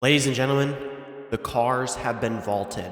Ladies and gentlemen, the cars have been vaulted.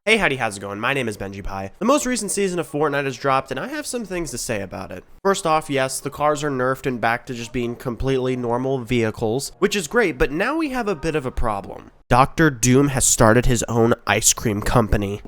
Hey, howdy, how's it going? My name is Bennjipie. The most recent season of Fortnite has dropped, and I have some things to say about it. First off, yes, the cars are nerfed and back to just being completely normal vehicles, which is great, but now we have a bit of a problem. Dr. Doom has started his own ice cream company.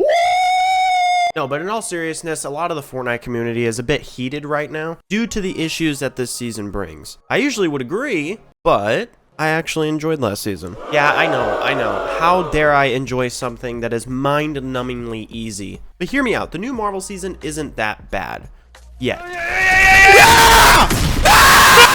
No, but in all seriousness, a lot of the Fortnite community is a bit heated right now due to the issues that this season brings. I usually would agree, but I actually enjoyed last season. Yeah, I know. How dare I enjoy something that is mind-numbingly easy? But hear me out, the new Marvel season isn't that bad. Yet.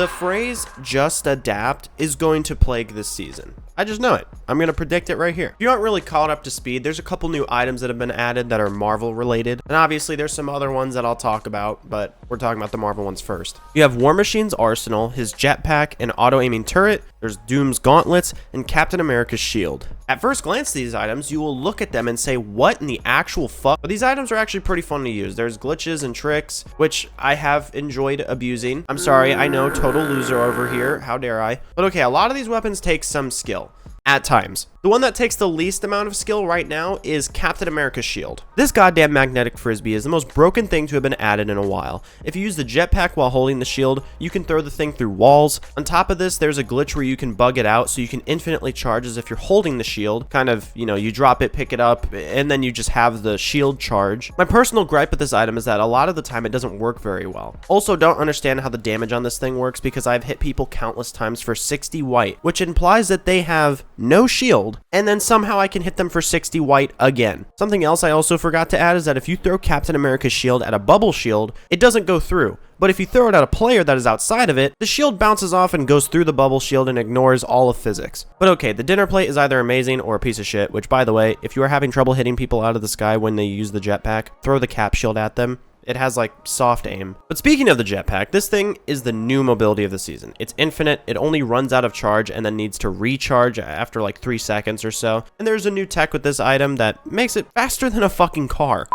The phrase, just adapt, is going to plague this season. I just know it. I'm going to predict it right here. If you aren't really caught up to speed, there's a couple new items that have been added that are Marvel related. And obviously there's some other ones that I'll talk about, but we're talking about the Marvel ones first. You have War Machine's arsenal, his jetpack, an auto-aiming turret, there's Doom's gauntlets, and Captain America's shield. At first glance to these items, you will look at them and say, what in the actual fuck? But these items are actually pretty fun to use. There's glitches and tricks, which I have enjoyed abusing. I'm sorry, I know, total loser over here. How dare I? But okay, a lot of these weapons take some skill. At times. The one that takes the least amount of skill right now is Captain America's shield. This goddamn magnetic frisbee is the most broken thing to have been added in a while. If you use the jetpack while holding the shield, you can throw the thing through walls. On top of this, there's a glitch where you can bug it out so you can infinitely charge as if you're holding the shield. Kind of, you know, you drop it, pick it up, and then you just have the shield charge. My personal gripe with this item is that a lot of the time it doesn't work very well. Also, don't understand how the damage on this thing works because I've hit people countless times for 60 white, which implies that they have no shield, and then somehow I can hit them for 60 white again. Something else I also forgot to add is that if you throw Captain America's shield at a bubble shield, it doesn't go through. But if you throw it at a player that is outside of it, the shield bounces off and goes through the bubble shield and ignores all of physics. But okay, the dinner plate is either amazing or a piece of shit, which by the way, if you are having trouble hitting people out of the sky when they use the jetpack, throw the cap shield at them. It has like soft aim. But speaking of the jetpack, this thing is the new mobility of the season. It's infinite, it only runs out of charge and then needs to recharge after like 3 seconds or so. And there's a new tech with this item that makes it faster than a fucking car.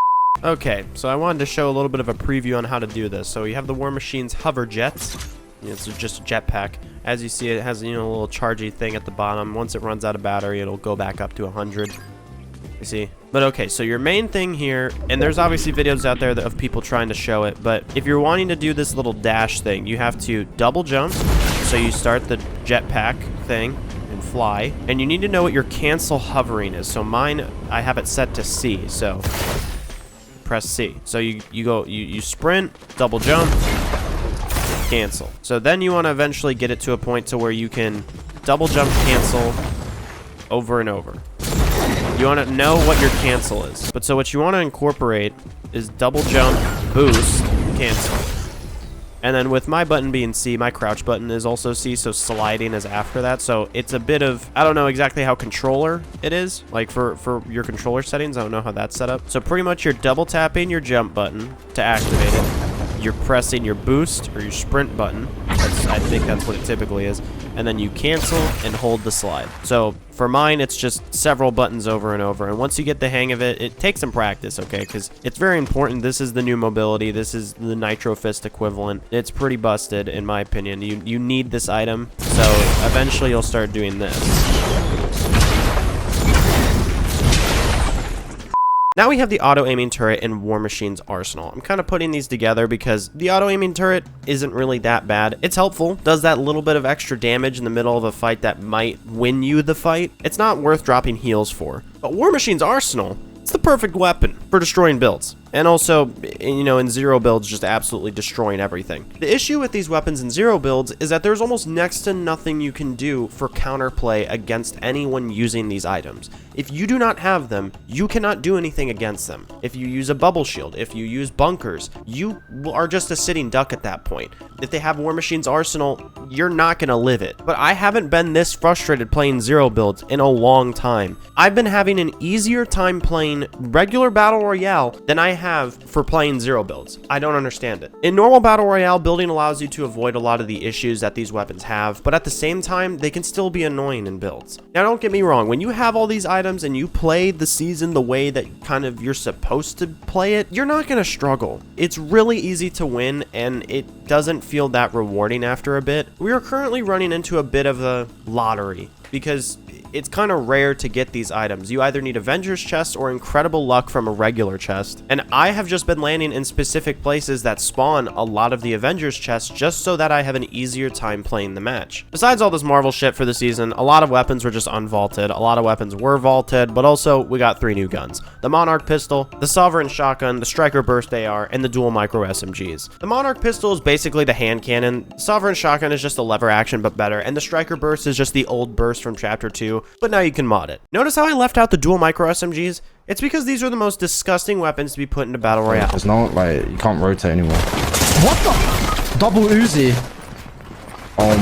Okay, so I wanted to show a little bit of a preview on how to do this. So you have the War Machine's hover jets. It's just a jetpack. As you see, it has, you know, a little chargy thing at the bottom. Once it runs out of battery, it'll go back up to 100. You see? But okay, so your main thing here, and there's obviously videos out there of people trying to show it, but if you're wanting to do this little dash thing, you have to double jump. So you start the jetpack thing and fly, and you need to know what your cancel hovering is. So mine, I have it set to C, so press C. So you sprint, double jump, cancel. So then you want to eventually get it to a point to where you can double jump, cancel over and over. You want to know what your cancel is. But so what you want to incorporate is double jump, boost, cancel. And then with my button being C, my crouch button is also C, so sliding is after that. So it's a bit of, I don't know exactly how controller it is. Like for your controller settings, I don't know how that's set up. So pretty much you're double tapping your jump button to activate it. You're pressing your boost or your sprint button. I think that's what it typically is. And then you cancel and hold the slide. So for mine, it's just several buttons over and over. And once you get the hang of it, it takes some practice, okay? Because it's very important. This is the new mobility. This is the Nitro Fist equivalent. It's pretty busted, in my opinion. You need this item. So eventually you'll start doing this. Now we have the auto-aiming turret and War Machine's arsenal. I'm kind of putting these together because the auto-aiming turret isn't really that bad. It's helpful, does that little bit of extra damage in the middle of a fight that might win you the fight. It's not worth dropping heals for. But War Machine's arsenal, it's the perfect weapon for destroying builds. And also, you know, in zero builds, just absolutely destroying everything. The issue with these weapons in zero builds is that there's almost next to nothing you can do for counterplay against anyone using these items. If you do not have them, you cannot do anything against them. If you use a bubble shield, if you use bunkers, you are just a sitting duck at that point. If they have War Machine's arsenal, you're not gonna live it. But I haven't been this frustrated playing zero builds in a long time. I've been having an easier time playing regular Battle Royale than I have for playing zero builds. I don't understand it. In normal battle royale, building allows you to avoid a lot of the issues that these weapons have, but at the same time, they can still be annoying in builds. Now, don't get me wrong, when you have all these items and you play the season the way that kind of you're supposed to play it, you're not gonna struggle. It's really easy to win, and it doesn't feel that rewarding after a bit. We are currently running into a bit of a lottery, because it's kind of rare to get these items. You either need Avengers chest or incredible luck from a regular chest. And I have just been landing in specific places that spawn a lot of the Avengers chests just so that I have an easier time playing the match. Besides all this Marvel shit for the season, a lot of weapons were just unvaulted. A lot of weapons were vaulted, but also we got 3 new guns. The Monarch pistol, the Sovereign shotgun, the Striker burst AR, and the dual micro SMGs. The Monarch pistol is basically the hand cannon. Sovereign shotgun is just a lever action but better, and the Striker burst is just the old burst from chapter 2, but now you can mod it. Notice how I left out the dual micro SMGs? It's because these are the most disgusting weapons to be put into battle royale. There's no, like, you can't rotate anymore. What the? Double Uzi. Oh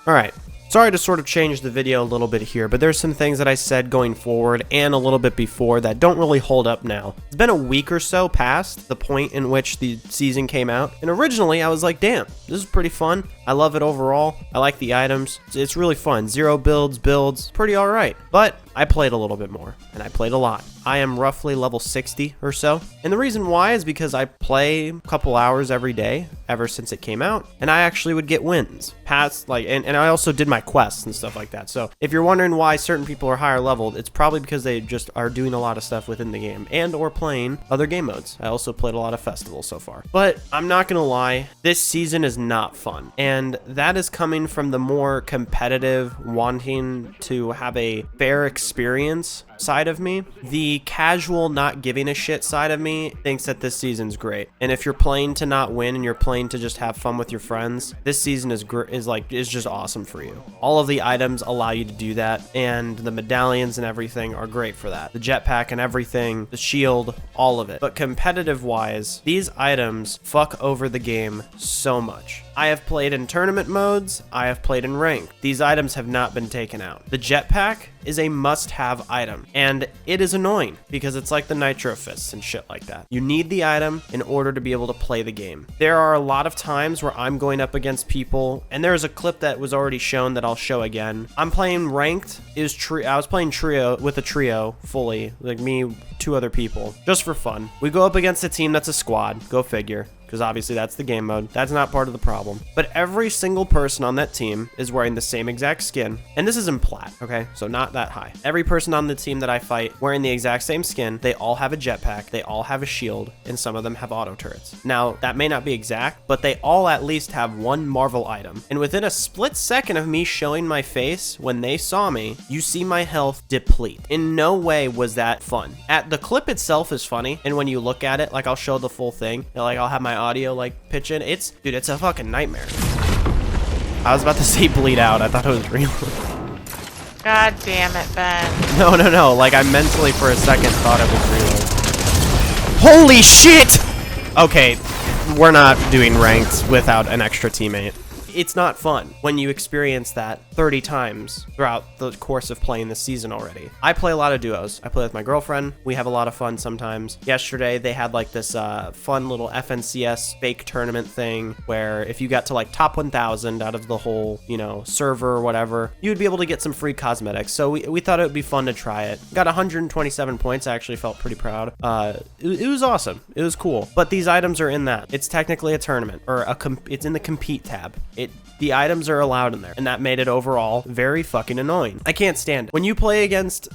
my. Alright. Sorry to sort of change the video a little bit here, but there's some things that I said going forward and a little bit before that don't really hold up now. It's been a week or so past the point in which the season came out, and originally I was like, damn, this is pretty fun. I love it overall. I like the items. It's really fun. Zero builds, pretty alright. But I played a little bit more, and I played a lot. I am roughly level 60 or so, and the reason why is because I play a couple hours every day ever since it came out, and I actually would get wins past, like, and I also did my quests and stuff like that. So if you're wondering why certain people are higher leveled, it's probably because they just are doing a lot of stuff within the game and or playing other game modes. I also played a lot of festivals so far, but I'm not gonna lie, this season is not fun, and that is coming from the more competitive, wanting to have a fair experience side of me. The casual, not giving a shit side of me thinks that this season's great. And if you're playing to not win and you're playing to just have fun with your friends, this season is just awesome for you. All of the items allow you to do that, and the medallions and everything are great for that. The jetpack and everything, the shield, all of it. But competitive wise, these items fuck over the game so much. I have played in tournament modes, I have played in ranked. These items have not been taken out. The jetpack is a must-have item, and it is annoying because it's like the nitro fists and shit like that. You need the item in order to be able to play the game. There are a lot of times where I'm going up against people, and there's a clip that was already shown that I'll show again. I'm playing ranked, I was playing trio with a trio fully, like me, 2 other people, just for fun. We go up against a team that's a squad, go figure, because obviously that's the game mode. That's not part of the problem. But every single person on that team is wearing the same exact skin. And this is in plat, okay? So not that high. Every person on the team that I fight wearing the exact same skin. They all have a jetpack. They all have a shield. And some of them have auto turrets. Now, that may not be exact, but they all at least have one Marvel item. And within a split second of me showing my face, when they saw me, you see my health deplete. In no way was that fun. The clip itself is funny. And when you look at it, like I'll show the full thing. Like I'll have my audio like pitch in. Dude, it's a fucking nightmare. I was about to say bleed out. I thought it was real. God damn it, Ben. No. Like I mentally for a second thought it was real. Holy shit! Okay, we're not doing ranked without an extra teammate. It's not fun when you experience that 30 times throughout the course of playing this season already. I play a lot of duos. I play with my girlfriend. We have a lot of fun sometimes. Yesterday, they had like this fun little FNCS fake tournament thing where if you got to like top 1,000 out of the whole, server or whatever, you would be able to get some free cosmetics. So we thought it would be fun to try it. Got 127 points. I actually felt pretty proud. It was awesome. It was cool. But these items are in that. It's technically a tournament, or it's in the compete tab. The items are allowed in there, and that made it overall very fucking annoying. I can't stand it. When you play against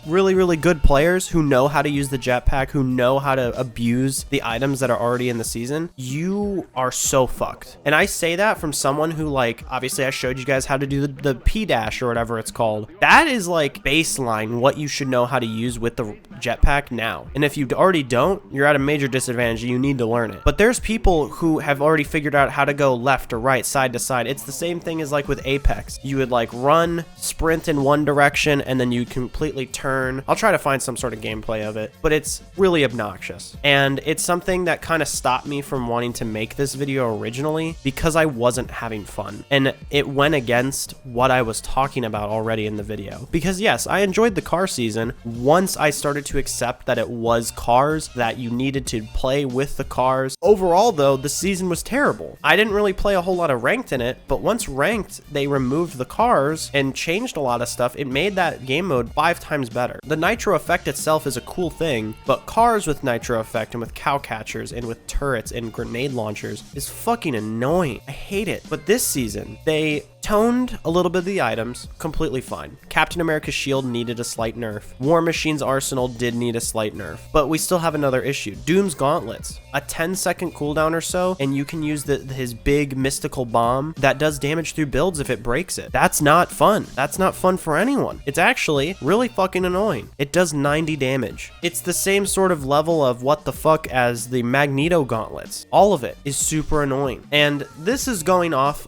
really, really good players who know how to use the jetpack, who know how to abuse the items that are already in the season, you are so fucked. And I say that from someone who, like, obviously I showed you guys how to do the P-dash or whatever it's called. That is like baseline what you should know how to use with the jetpack now. And if you already don't, you're at a major disadvantage. You need to learn it. But there's people who have already figured out how to go left or right, side to side, side. It's the same thing as like with Apex. You would like run, sprint in one direction, and then you completely turn. I'll try to find some sort of gameplay of it, but it's really obnoxious. And it's something that kind of stopped me from wanting to make this video originally because I wasn't having fun. And it went against what I was talking about already in the video. Because yes, I enjoyed the car season once I started to accept that it was cars, that you needed to play with the cars. Overall though, the season was terrible. I didn't really play a whole lot of ranked in it, but once ranked, they removed the cars and changed a lot of stuff. It made that game mode 5 times better. The nitro effect itself is a cool thing, but cars with nitro effect and with cow catchers and with turrets and grenade launchers is fucking annoying. I hate it. But this season, they toned a little bit of the items, completely fine. Captain America's shield needed a slight nerf. War Machine's arsenal did need a slight nerf, but we still have another issue. Doom's gauntlets, a 10-second cooldown or so, and you can use his big mystical bomb that does damage through builds if it breaks it. That's not fun. That's not fun for anyone. It's actually really fucking annoying. It does 90 damage. It's the same sort of level of what the fuck as the Magneto gauntlets. All of it is super annoying. And this is going off,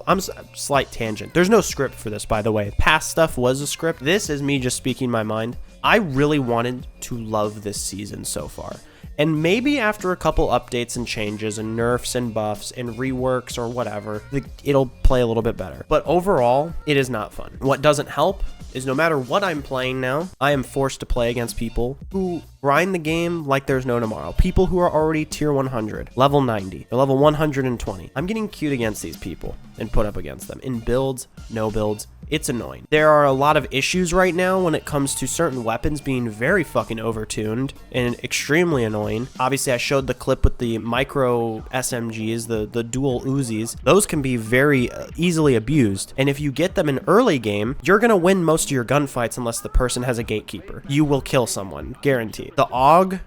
slight tangent. There's no script for this, by the way. Past stuff was a script. This is me just speaking my mind. I really wanted to love this season so far. And maybe after a couple updates and changes and nerfs and buffs and reworks or whatever, it'll play a little bit better. But overall, it is not fun. What doesn't help is no matter what I'm playing now, I am forced to play against people who grind the game like there's no tomorrow. People who are already tier 100, level 90, or level 120. I'm getting cute against these people and put up against them in builds, no builds. It's annoying. There are a lot of issues right now when it comes to certain weapons being very fucking overtuned and extremely annoying. Obviously, I showed the clip with the micro SMGs, the dual Uzis. Those can be very easily abused. And if you get them in early game, you're going to win most of your gunfights unless the person has a gatekeeper. You will kill someone, guaranteed. The AUG,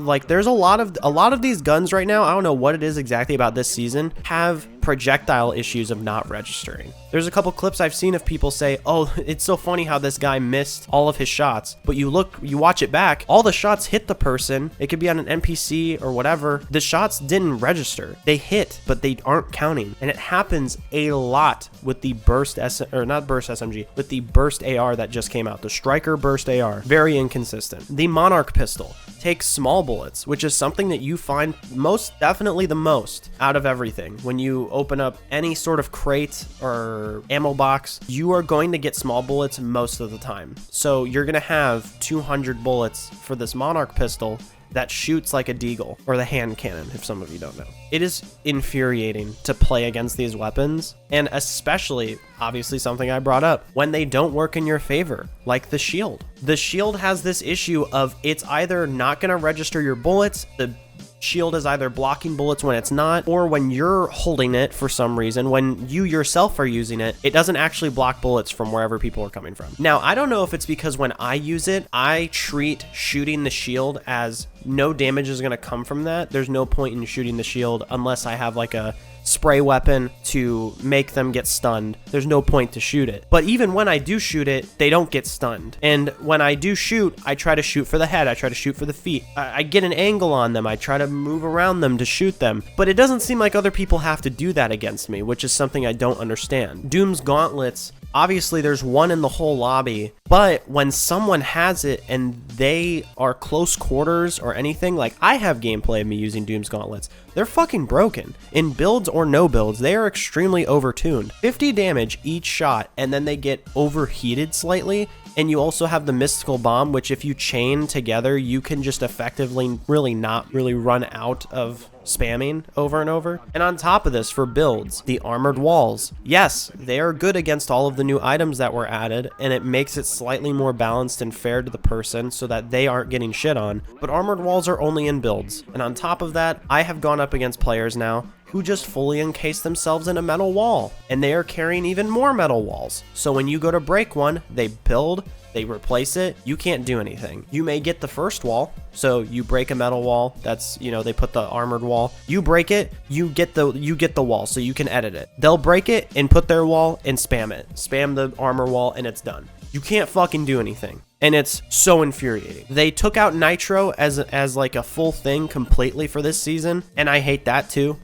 like there's a lot of these guns right now, I don't know what it is exactly about this season, have projectile issues of not registering. There's a couple clips I've seen of people say, oh, it's so funny how this guy missed all of his shots, but you watch it back, all the shots hit the person. It could be on an NPC or whatever. The shots didn't register. They hit, but they aren't counting. And it happens a lot with the burst not burst SMG, with the burst AR that just came out, the Striker burst AR. Very inconsistent. The Monarch pistol takes small bullets, which is something that you find most definitely the most out of everything. When you open up any sort of crate or ammo box, you are going to get small bullets most of the time. So you're going to have 200 bullets for this Monarch pistol that shoots like a deagle, or the hand cannon, if some of you don't know. It is infuriating to play against these weapons, and especially, obviously something I brought up, when they don't work in your favor, like the shield. The shield has this issue of it's either not going to register your bullets, the shield is either blocking bullets when it's not, or when you're holding it for some reason, when you yourself are using it, it doesn't actually block bullets from wherever people are coming from. Now, I don't know if it's because when I use it, I treat shooting the shield as no damage is going to come from that. There's no point in shooting the shield unless I have like a spray weapon to make them get stunned. There's no point to shoot it. But even when I do shoot it, they don't get stunned. And when I do shoot, I try to shoot for the head. I try to shoot for the feet. I get an angle on them. I try to move around them to shoot them. But it doesn't seem like other people have to do that against me, which is something I don't understand. Doom's gauntlets, obviously there's one in the whole lobby, but when someone has it and they are close quarters or anything, like I have gameplay of me using Doom's gauntlets, they're fucking broken. In builds or no builds, they are extremely overtuned. 50 damage each shot, and then they get overheated slightly. And you also have the mystical bomb, which if you chain together, you can just effectively not really run out of spamming over and over. And on top of this, for builds, the armored walls. Yes, they are good against all of the new items that were added, and it makes it slightly more balanced and fair to the person so that they aren't getting shit on. But armored walls are only in builds. And on top of that, I have gone up against players now who just fully encase themselves in a metal wall, and they are carrying even more metal walls. So when you go to break one, they build, they replace it, you can't do anything. You may get the first wall, so you break a metal wall, that's, you know, they put the armored wall, you break it, you get the wall, so you can edit it. They'll break it and put their wall and spam it. Spam the armor wall and it's done. You can't fucking do anything. And it's so infuriating. They took out Nitro as like a full thing completely for this season, and I hate that too.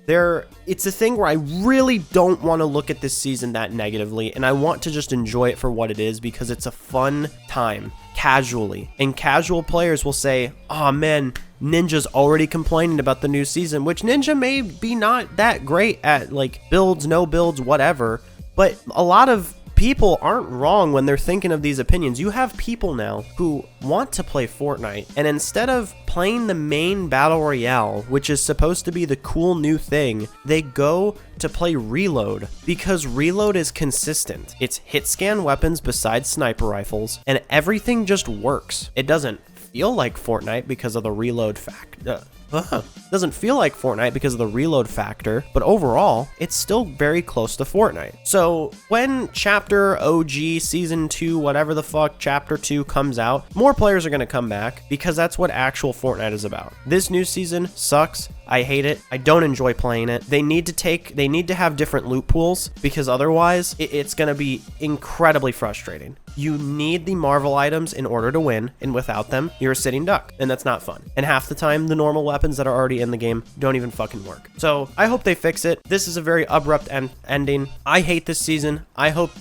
It's a thing where I really don't want to look at this season that negatively, and I want to just enjoy it for what it is because it's a fun time, casually. And casual players will say, oh man, Ninja's already complaining about the new season, which Ninja may be not that great at like builds, no builds, whatever, but a lot of people aren't wrong when they're thinking of these opinions. You have people now who want to play Fortnite, and instead of playing the main battle royale, which is supposed to be the cool new thing, they go to play Reload because Reload is consistent. It's hit scan weapons besides sniper rifles, and everything just works. It doesn't feel like Fortnite because of the reload factor. Doesn't feel like Fortnite because of the reload factor, but overall, it's still very close to Fortnite. So when Chapter OG Season 2, whatever the fuck, Chapter 2 comes out, more players are going to come back because that's what actual Fortnite is about. This new season sucks. I hate it. I don't enjoy playing it. They need to have different loot pools because otherwise it's going to be incredibly frustrating. You need the Marvel items in order to win, and without them, you're a sitting duck, and that's not fun. And half the time, the normal weapons that are already in the game don't even fucking work. So I hope they fix it. This is a very abrupt ending. I hate this season. I hope,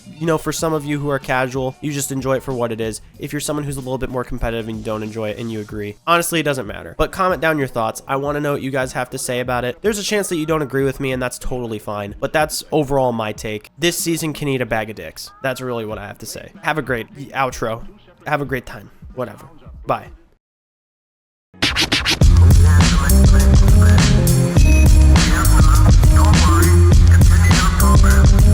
for some of you who are casual, you just enjoy it for what it is. If you're someone who's a little bit more competitive and you don't enjoy it and you agree, honestly, it doesn't matter. But comment down your thoughts. I want to know what you guys have to say about it. There's a chance that you don't agree with me, and that's totally fine. But that's overall my take. This season can eat a bag of dicks. That's really what I have to say. Have a great outro. Have a great time. Whatever. Bye. Don't worry, continue your progress.